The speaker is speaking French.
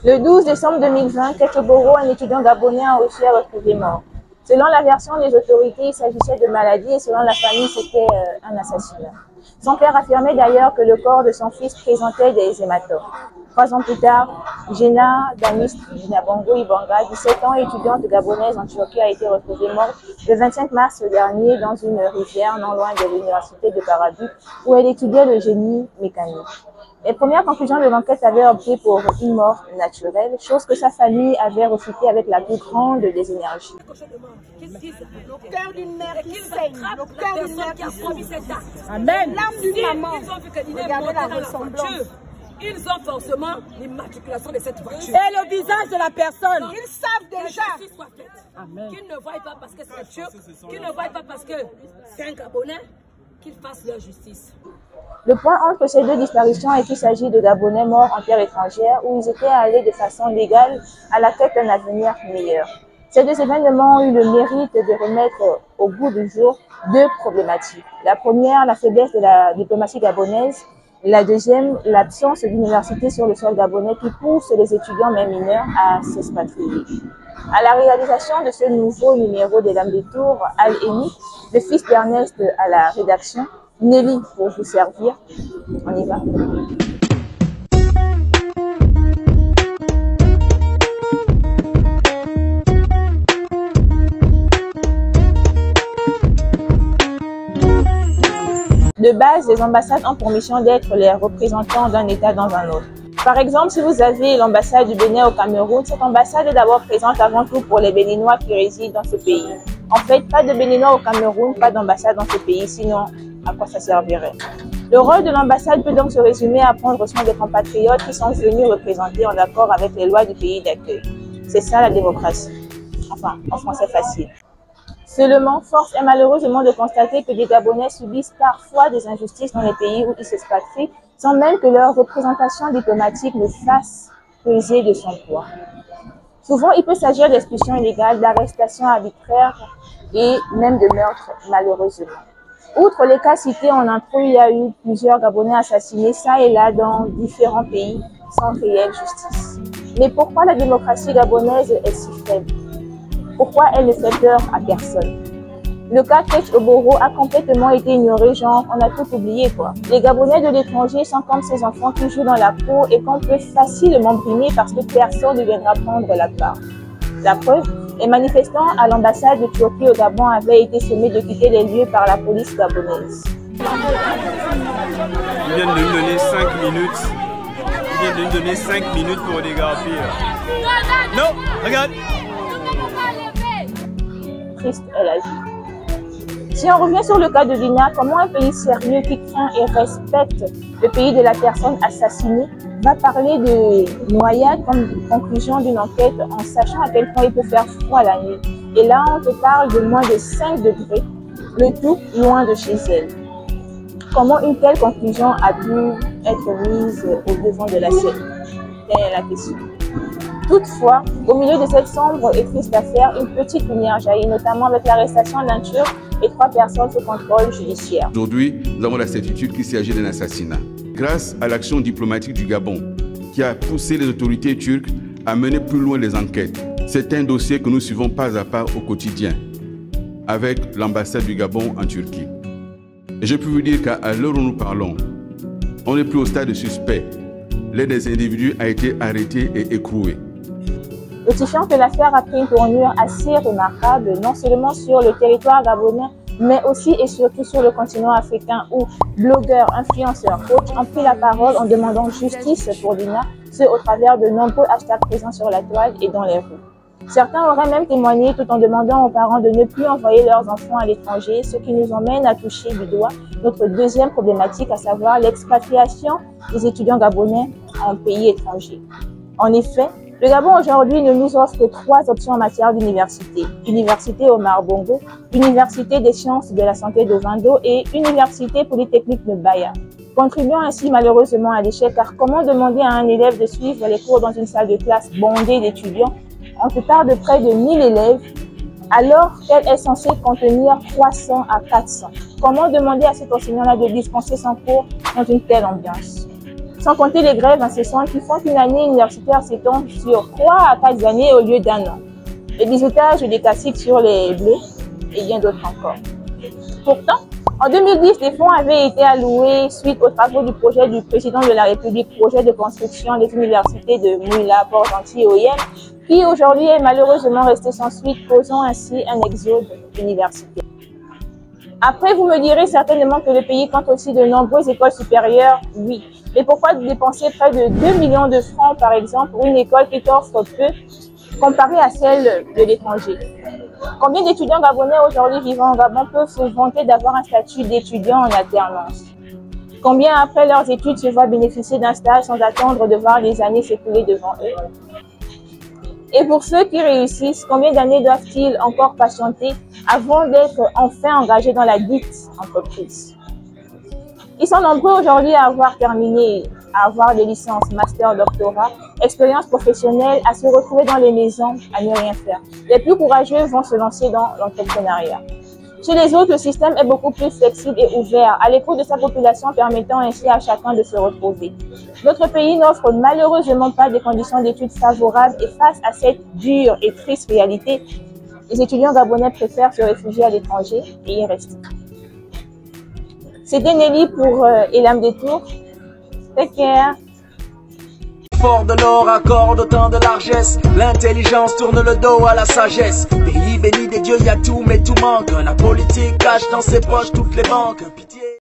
Le 12 décembre 2020, Ketchoboro, un étudiant gabonais, a aussi retrouvé mort. Selon la version des autorités, il s'agissait de maladie et selon la famille, c'était un assassinat. Son père affirmait d'ailleurs que le corps de son fils présentait des hématomes. 3 ans plus tard, Jenna Damis Binabongo Ibanga, 17 ans, étudiante gabonaise en Turquie, a été retrouvée morte le 25 mars dernier dans une rivière non loin de l'université de Parabu où elle étudiait le génie mécanique. Les premières conclusions de l'enquête avaient opté pour une mort naturelle, chose que sa famille avait refutée avec la plus grande des énergies. Le cœur d'une mère qui saigne, le cœur d'une mère qui a promis cet acte. Amen. L'âme d'une maman. Regardez la ressemblance. Ils ont forcément l'immatriculation de cette voiture. Et le visage de la personne. Ils savent déjà. Qu'ils ne voient pas parce que c'est Turc, qu'ils ne voient pas parce que c'est un Gabonais, qu'ils fassent leur justice. Le point entre ces deux disparitions est qu'il s'agit de Gabonais morts en terre étrangère où ils étaient allés de façon légale à la quête d'un avenir meilleur. Ces deux événements ont eu le mérite de remettre au goût du jour 2 problématiques. La première, la faiblesse de la diplomatie gabonaise. La deuxième, l'absence d'université sur le sol gabonais qui pousse les étudiants, même mineurs, à s'expatrier. À la réalisation de ce nouveau numéro des Dames de Tour, Al-Eni, le fils d'Ernest à la rédaction, Nelly pour vous servir. On y va. De base, les ambassades ont pour mission d'être les représentants d'un État dans un autre. Par exemple, si vous avez l'ambassade du Bénin au Cameroun, cette ambassade est d'abord présente avant tout pour les Béninois qui résident dans ce pays. En fait, pas de Béninois au Cameroun, pas d'ambassade dans ce pays, sinon à quoi ça servirait? Le rôle de l'ambassade peut donc se résumer à prendre soin des compatriotes qui sont venus représenter en accord avec les lois du pays d'accueil. C'est ça la démocratie. Enfin, en français facile. Seulement, force est malheureusement de constater que des Gabonais subissent parfois des injustices dans les pays où ils s'expatrient, sans même que leur représentation diplomatique ne fasse peser de son poids. Souvent, il peut s'agir d'expulsions illégales, d'arrestations arbitraires et même de meurtres, malheureusement. Outre les cas cités en intro, il y a eu plusieurs Gabonais assassinés ça et là dans différents pays sans réelle justice. Mais pourquoi la démocratie gabonaise est si faible? Pourquoi elle ne fait peur à personne? Le cas Ketchoboro a complètement été ignoré, genre on a tout oublié quoi. Les Gabonais de l'étranger sont comme ces enfants qui jouent dans la cour et qu'on peut facilement brimer parce que personne ne viendra prendre la part. La preuve, les manifestants à l'ambassade de Turquie au Gabon avaient été sommés de quitter les lieux par la police gabonaise. Ils viennent de nous donner 5 minutes. Ils viennent de nous donner 5 minutes pour dégarpir. Non, regarde. Triste est la vie. Si on revient sur le cas de Dina, comment un pays sérieux qui craint et respecte le pays de la personne assassinée va parler de noyade comme conclusion d'une enquête en sachant à quel point il peut faire froid la nuit. Et là, on te parle de moins de 5 degrés, le tout loin de chez elle. Comment une telle conclusion a pu être mise au devant de la scène? Telle est la question. Toutefois, au milieu de cette sombre et triste affaire, une petite lumière jaillit, notamment avec l'arrestation d'un Turc et 3 personnes sous contrôle judiciaire. Aujourd'hui, nous avons la certitude qu'il s'agit d'un assassinat. Grâce à l'action diplomatique du Gabon, qui a poussé les autorités turques à mener plus loin les enquêtes. C'est un dossier que nous suivons pas à pas au quotidien, avec l'ambassade du Gabon en Turquie. Et je peux vous dire qu'à l'heure où nous parlons, on n'est plus au stade de suspect. L'un des individus a été arrêté et écroué. Notifiant que l'affaire a pris une tournure assez remarquable, non seulement sur le territoire gabonais, mais aussi et surtout sur le continent africain où blogueurs, influenceurs, coachs ont pris la parole en demandant justice pour Dina, ce au travers de nombreux hashtags présents sur la toile et dans les rues. Certains auraient même témoigné tout en demandant aux parents de ne plus envoyer leurs enfants à l'étranger, ce qui nous emmène à toucher du doigt notre deuxième problématique, à savoir l'expatriation des étudiants gabonais en pays étrangers. En effet, le Gabon aujourd'hui ne nous offre que 3 options en matière d'université. Université Omar Bongo, Université des sciences de la santé de Vando et Université polytechnique de Baya. Contribuant ainsi malheureusement à l'échec, car comment demander à un élève de suivre les cours dans une salle de classe bondée d'étudiants? On te parle de près de 1000 élèves, alors qu'elle est censée contenir 300 à 400. Comment demander à cet enseignant-là de dispenser son cours dans une telle ambiance? Sans compter les grèves incessantes qui font qu'une année universitaire s'étend sur 3 à 4 années au lieu d'un an. Les biseautages des classiques sur les blés et bien d'autres encore. Pourtant, en 2010, des fonds avaient été alloués suite aux travaux du projet du président de la République, projet de construction des universités de Mouila, Port-Gentil et Oyem, qui aujourd'hui est malheureusement resté sans suite, causant ainsi un exode universitaire. Après, vous me direz certainement que le pays compte aussi de nombreuses écoles supérieures, oui. Mais pourquoi dépenser près de 2 millions de francs, par exemple, pour une école qui t'offre peu, comparée à celle de l'étranger? Combien d'étudiants gabonais aujourd'hui vivant en Gabon peuvent se vanter d'avoir un statut d'étudiant en alternance? Combien après leurs études se voient bénéficier d'un stage sans attendre de voir les années s'écouler devant eux? Et pour ceux qui réussissent, combien d'années doivent-ils encore patienter avant d'être enfin engagés dans la dite entreprise? Ils sont nombreux aujourd'hui à avoir terminé, à avoir des licences, master, doctorat, expérience professionnelle, à se retrouver dans les maisons, à ne rien faire. Les plus courageux vont se lancer dans l'entrepreneuriat. Chez les autres, le système est beaucoup plus flexible et ouvert, à l'écoute de sa population, permettant ainsi à chacun de se retrouver. Notre pays n'offre malheureusement pas des conditions d'études favorables et face à cette dure et triste réalité, les étudiants gabonais préfèrent se réfugier à l'étranger et y rester. C'était Nelly pour Elam Détour. Take care. Fort de l'or accorde autant de largesse. L'intelligence tourne le dos à la sagesse. Pays béni des dieux, y a tout mais tout manque. La politique cache dans ses poches toutes les banques. Pitié.